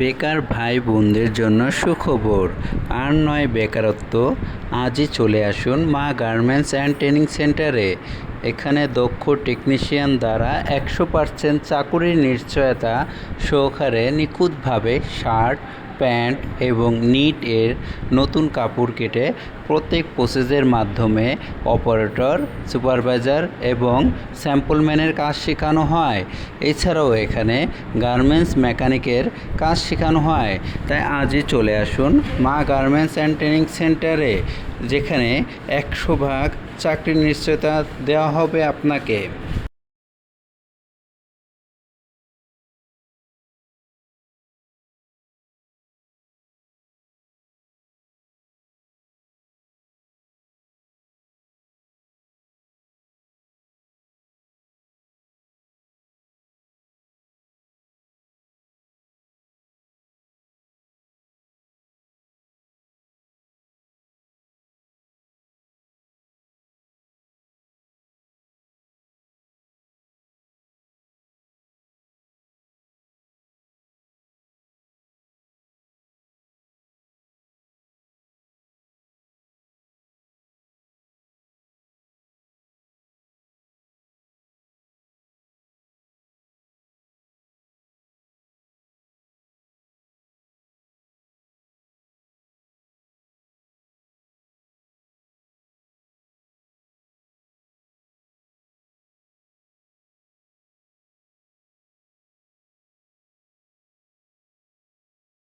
বেকার ভাই বোনদের জন্য সুখবর। আর নয় বেকারত্ব। আজই চলে আসুন মা গার্মেন্টস অ্যান্ড ট্রেনিং সেন্টারে। এখানে দক্ষ টেকনিশিয়ান দ্বারা 100% চাকুরির নিশ্চয়তা সহকারে নিখুঁতভাবে শার্ট, প্যান্ট এবং নিট এর নতুন কাপড় কেটে প্রত্যেক প্রসেসের মাধ্যমে অপারেটর, সুপারভাইজার এবং স্যাম্পলম্যানের কাজ শেখানো হয়। এছাড়াও এখানে গার্মেন্টস মেকানিকের কাজ শেখানো হয়। তাই আজই চলে আসুন মা গার্মেন্টস অ্যান্ড ট্রেনিং সেন্টারে, যেখানে 100% চাকরির নিশ্চয়তা দেওয়া হবে আপনাকে।